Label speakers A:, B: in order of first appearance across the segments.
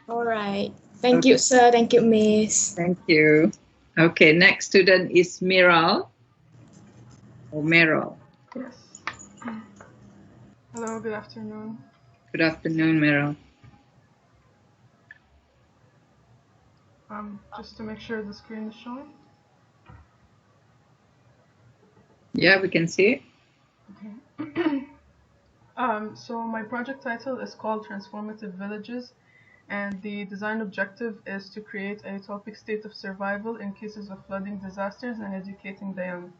A: All right. Thank
B: Okay,
A: you, sir. Thank you, Miss.
B: thank you. Okay, next student is Miral or Meryl.
C: Yes. Hello, good afternoon.
B: Good afternoon, Meryl.
C: Just to make sure the screen is showing.
B: Yeah, we can see it.
C: Okay. So my project title is called Transformative Villages, and the design objective is to create a utopic state of survival in cases of flooding disasters and educating the young.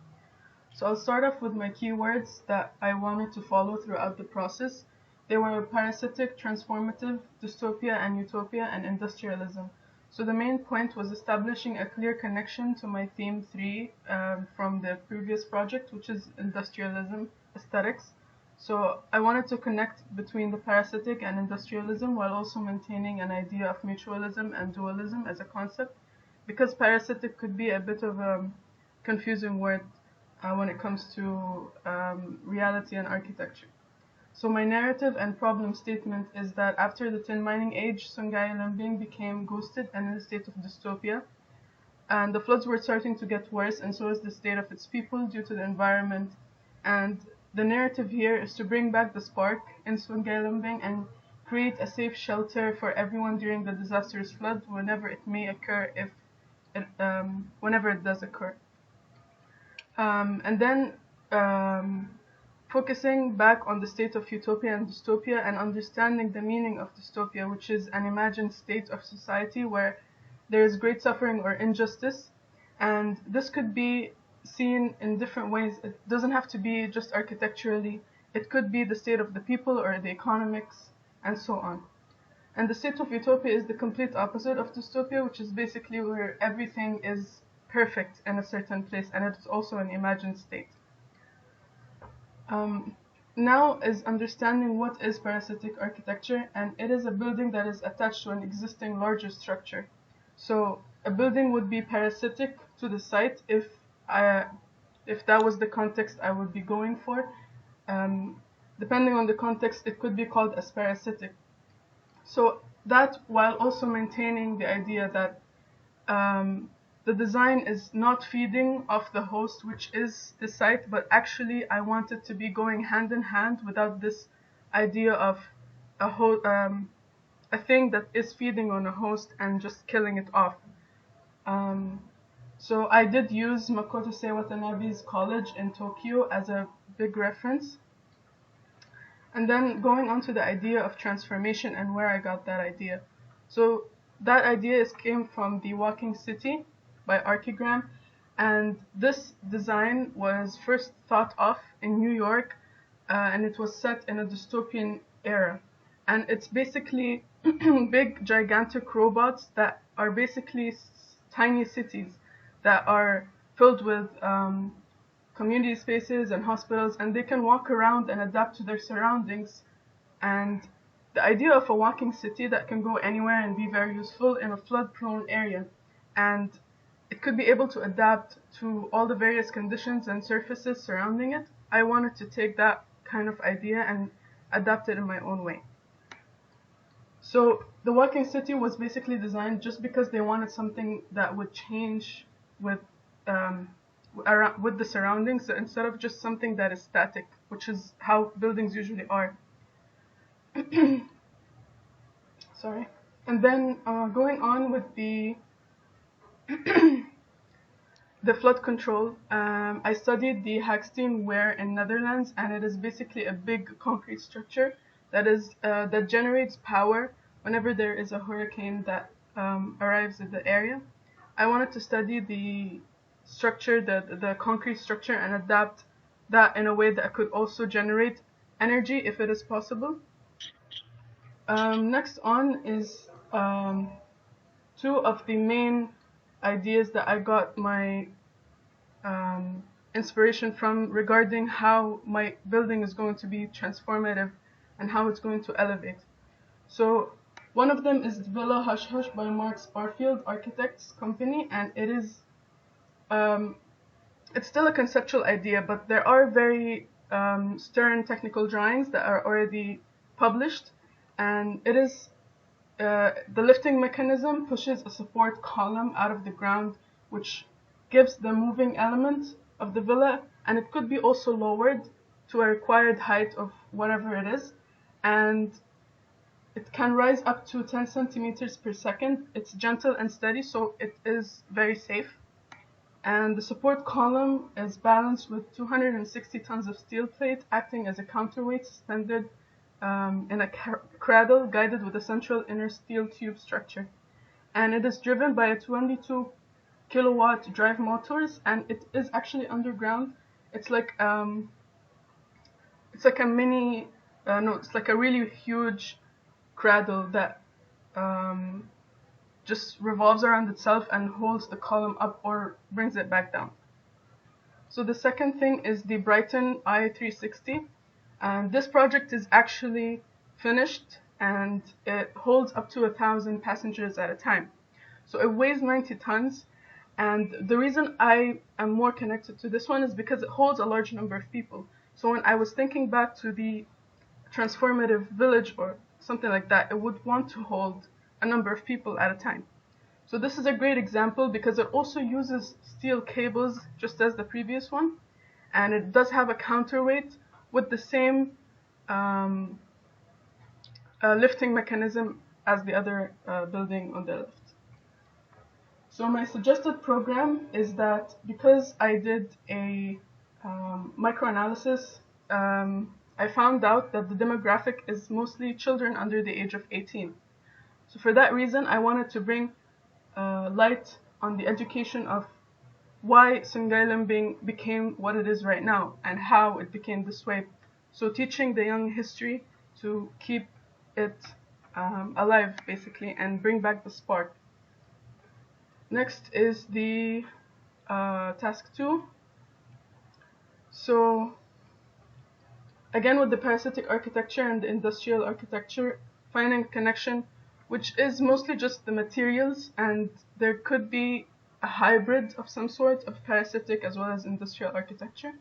C: So I'll start off with my keywords that I wanted to follow throughout the process. They were parasitic, transformative, dystopia and utopia, and industrialism. So the main point was establishing a clear connection to my theme 3 from the previous project, which is industrialism aesthetics. So I wanted to connect between the parasitic and industrialism while also maintaining an idea of mutualism and dualism as a concept, because parasitic could be a bit of a confusing word when it comes to reality and architecture. So my narrative and problem statement is that after the tin mining age, Songhai Lembing became ghosted and in a state of dystopia, and the floods were starting to get worse, and so is the state of its people due to the environment. And the narrative here is to bring back the spark in Songhai Lembing and create a safe shelter for everyone during the disastrous flood whenever it may occur, if whenever it does occur. And then focusing back on the state of utopia and dystopia and understanding the meaning of dystopia, which is an imagined state of society where there is great suffering or injustice. And this could be seen in different ways. It doesn't have to be just architecturally, it could be the state of the people or the economics and so on. And the state of utopia is the complete opposite of dystopia, which is basically where everything is perfect in a certain place, and it's also an imagined state. Um, Now is understanding what is parasitic architecture, and it is a building that is attached to an existing larger structure. So a building would be parasitic to the site if that was the context I would be going for. Um, Depending on the context, it could be called as parasitic. So that while also maintaining the idea that um, the design is not feeding off the host, which is the site, but actually I want it to be going hand in hand without this idea of a a thing that is feeding on a host and just killing it off. Um, so I did use Makoto Sei Watanabe's college in Tokyo as a big reference. And then going on to the idea of transformation and where I got that idea. So that idea came from The Walking City by Archigram, and this design was first thought of in New York, and it was set in a dystopian era. And it's basically big, gigantic robots that are basically tiny cities that are filled with community spaces and hospitals, and they can walk around and adapt to their surroundings. And the idea of a walking city that can go anywhere and be very useful in a flood prone area, and it could be able to adapt to all the various conditions and surfaces surrounding it. I wanted to take that kind of idea and adapt it in my own way. So the walking city was basically designed just because they wanted something that would change with um, around with the surroundings, so instead of just something that is static, which is how buildings usually are. Sorry. And then going on with the flood control, I studied the Hagsteen Weir in Netherlands, and it is basically a big concrete structure that generates power whenever there is a hurricane that arrives in the area. I wanted to study the structure, the concrete structure, and adapt that in a way that could also generate energy if it is possible. Next on is two of the main ideas that I got my inspiration from regarding how my building is going to be transformative and how it's going to elevate. So one of them is Villa Hush Hush by Mark Sparfield Architects Company, and um, it's still a conceptual idea, but there are very stern technical drawings that are already published, and it is the lifting mechanism pushes a support column out of the ground, which gives the moving element of the villa, and it could be also lowered to a required height of whatever it is, and it can rise up to 10 centimeters per second. It's gentle and steady, so it is very safe. And the support column is balanced with 260 tons of steel plate acting as a counterweight suspended in a cradle guided with a central inner steel tube structure. And it is driven by a 22 kilowatt drive motors, and it is actually underground. It's like a mini, it's like a really huge cradle that just revolves around itself and holds the column up or brings it back down. So the second thing is the Brighton I360. And this project is actually finished, and it holds up to 1,000 passengers at a time. So it weighs 90 tons. And the reason I am more connected to this one is because it holds a large number of people. So when I was thinking back to the transformative village or something like that, it would want to hold a number of people at a time. So this is a great example because it also uses steel cables just as the previous one, and it does have a counterweight with the same lifting mechanism as the other building on the left. So my suggested program is that because I did a microanalysis, I found out that the demographic is mostly children under the age of 18. So for that reason, I wanted to bring light on the education of why Sungei became what it is right now and how it became this way. So teaching the young history to keep it alive, basically, and bring back the spark. Next is the task 2. So again, with the parasitic architecture and the industrial architecture, finding a connection, which is mostly just the materials, and there could be a hybrid of some sort of parasitic as well as industrial architecture.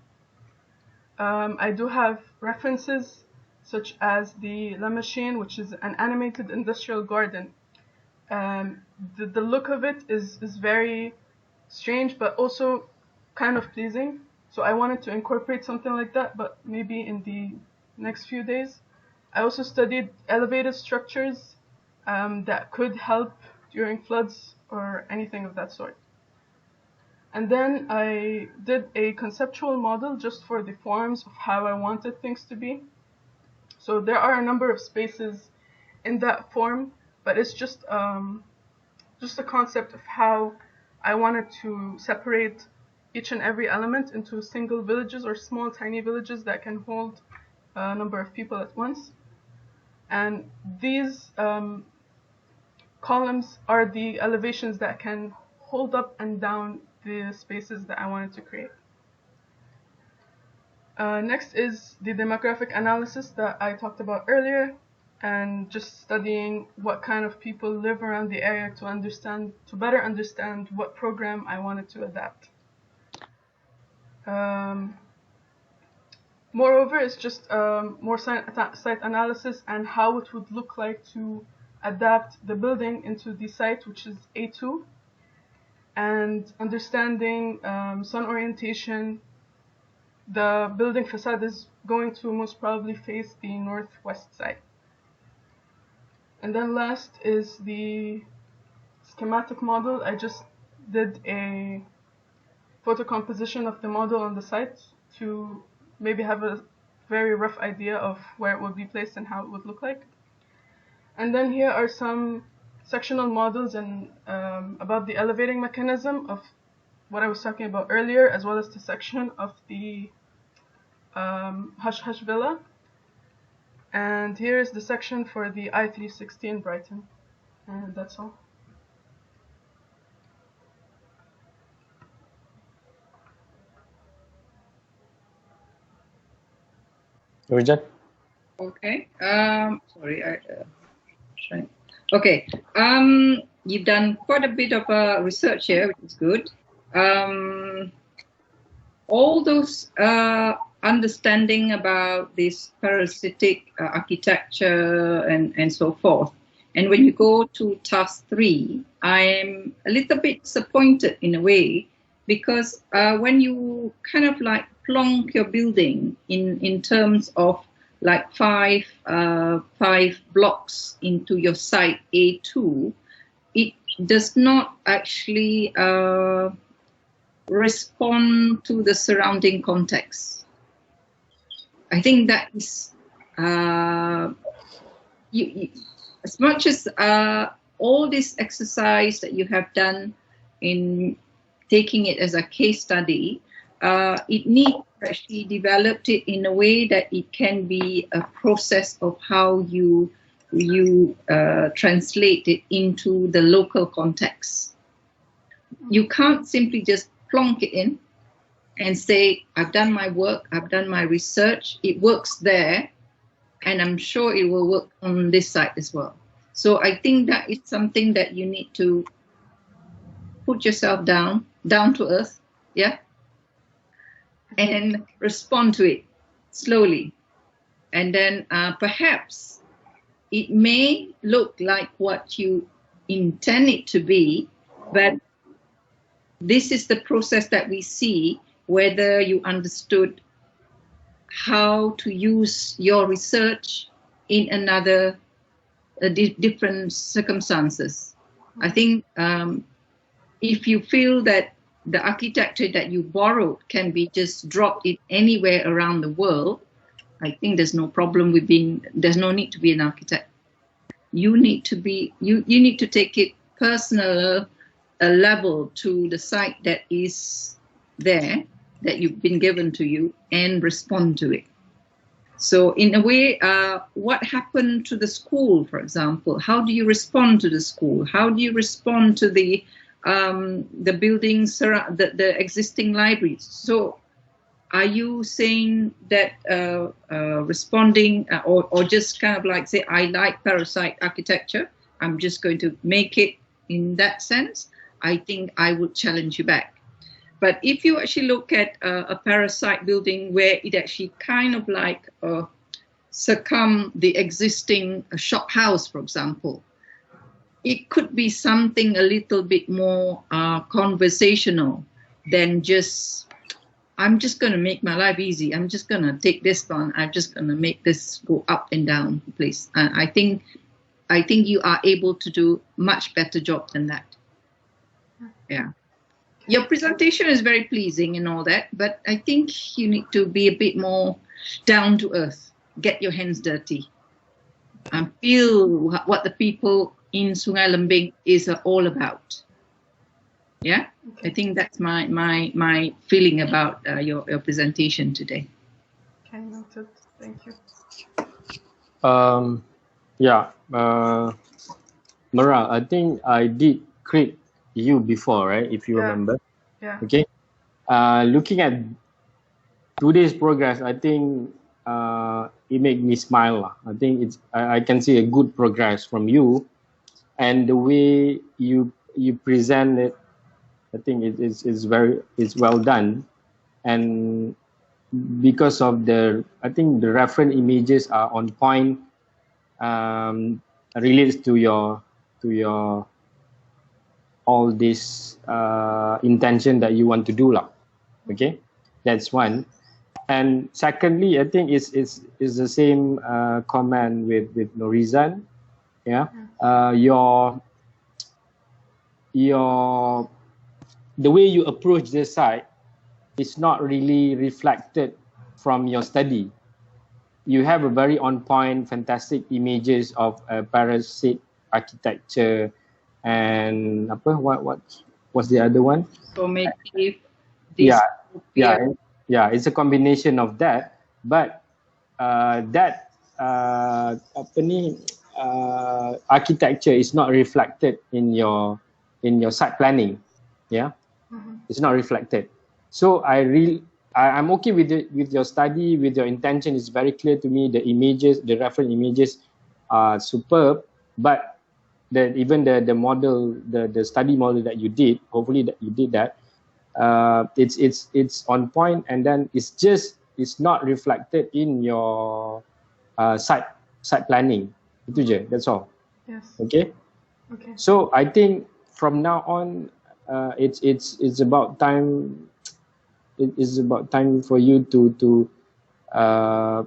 C: I do have references such as the La Machine, which is an animated industrial garden. The look of it is very strange, but also kind of pleasing. So I wanted to incorporate something like that, but maybe in the next few days. I also studied elevated structures that could help during floods or anything of that sort. And then I did a conceptual model just for the forms of how I wanted things to be. So there are a number of spaces in that form, but it's just a concept of how I wanted to separate each and every element into single villages or small tiny villages that can hold a number of people at once. And these columns are the elevations that can hold up and down the spaces that I wanted to create. Next is the demographic analysis that I talked about earlier, and just studying what kind of people live around the area to better understand what program I wanted to adapt. Moreover, it's just more site analysis and how it would look like to adapt the building into the site, which is A2, and understanding sun orientation. The building facade is going to most probably face the northwest side. And then last is the schematic model. I just did a photo composition of the model on the site to maybe have a very rough idea of where it would be placed and how it would look like. And then here are some sectional models and about the elevating mechanism of what I was talking about earlier, as well as the section of the Hush Hush Villa. And here is the section for the I360 in Brighton. And that's all.
D: Nurjan?
B: Okay. Sorry. Okay. You've done quite a bit of research here, which is good. All those understanding about this parasitic architecture and so forth, And when you go to task 3, I am a little bit disappointed in a way, because when you kind of like plonk your building in terms of like five blocks into your site A2, it does not actually respond to the surrounding context. I think that is as much as all this exercise that you have done in taking it as a case study, it needs to actually develop it in a way that it can be a process of how you translate it into the local context. You can't simply just plonk it in and say, I've done my work, I've done my research, it works there, and I'm sure it will work on this side as well. So I think that is something that you need to put yourself down to earth, yeah, and respond to it slowly. And then perhaps it may look like what you intend it to be, but this is the process that we see, whether you understood how to use your research in another different circumstances. I think if you feel that the architecture that you borrowed can be just dropped in anywhere around the world, I think there's no problem with there's no need to be an architect. You need to be, you need to take it personal level to the site that is there, that you've been given to you, and respond to it. So in a way, what happened to the school, for example? How do you respond to the school? How do you respond to the buildings, the existing libraries? So are you saying that responding or just kind of like say, I like parasite architecture, I'm just going to make it in that sense? I think I would challenge you back. But if you actually look at a parasite building where it actually kind of like succumb the existing shop house, for example, it could be something a little bit more conversational than just, I'm just going to make my life easy. I'm just going to take this one. I'm just going to make this go up and down, please. I think you are able to do much better job than that. Yeah. Your presentation is very pleasing and all that, but I think you need to be a bit more down to earth. Get your hands dirty and feel what the people in Sungai Lembing is all about. Yeah, okay. I think that's my feeling about your presentation today.
C: Okay, noted. Thank you.
D: Yeah, Mara, I think I did create you before, right? If you remember.
C: Yeah.
D: Okay. Looking at today's progress, I think it made me smile. I think I can see a good progress from you, and the way you present it, I think it's well done, and because of I think the reference images are on point, relates to your all this intention that you want to do lah. Okay, that's one. And secondly, I think it's the same comment with Norizan. Yeah, the way you approach this site is not really reflected from your study. You have a very on point, fantastic images of parasite architecture. And what's the other one?
B: So maybe
D: it's a combination of that. But architecture is not reflected in your site planning. Yeah, it's not reflected. So I'm okay with your study, with your intention. It's very clear to me. The images, the reference images, are superb. But even the model, the study model that you did, hopefully that you did that, it's on point, and then it's not reflected in your site planning. Itu je, that's all.
C: Yes.
D: Okay.
C: Okay.
D: So I think from now on, it's about time. It is about time for you uh,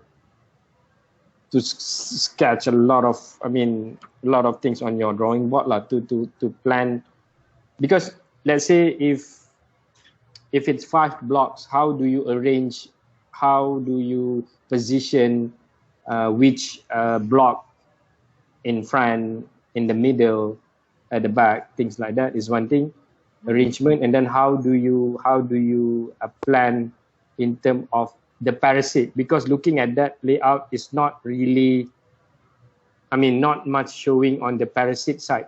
D: to sketch a lot of, I mean, a lot of things on your drawing board lah, to plan. Because let's say if it's 5 blocks, how do you arrange, how do you position which block in front, in the middle, at the back, things like that is one thing, arrangement. And then how do you plan in terms of the parasite, because looking at that layout is not really, I mean, not much showing on the parasite side.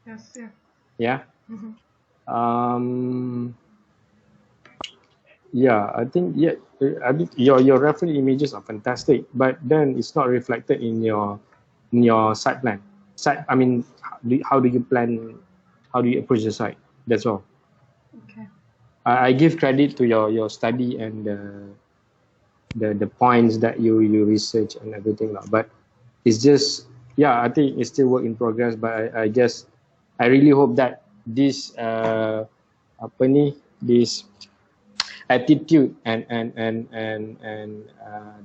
C: Yes. Yeah.
D: Yeah.
C: Mm-hmm.
D: Yeah, I think I think your reference images are fantastic, but then it's not reflected in your site plan. I mean, how do you plan? How do you approach the site? That's all.
C: Okay.
D: I give credit to your study and the points that you research and everything lah. But it's just, yeah, I think it's still work in progress. But I guess I really hope that this this attitude and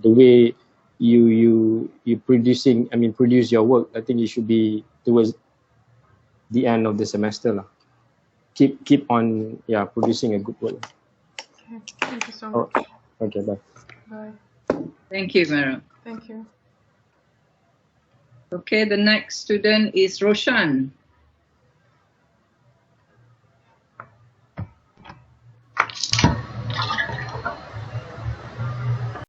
D: the way you produce your work, I think it should be towards the end of the semester lah. Keep on producing a good work.
C: Okay. Thank you so much.
D: Okay, bye.
C: Bye.
B: Thank you, Meryl.
C: Thank you.
B: Okay, the next student is Roshan.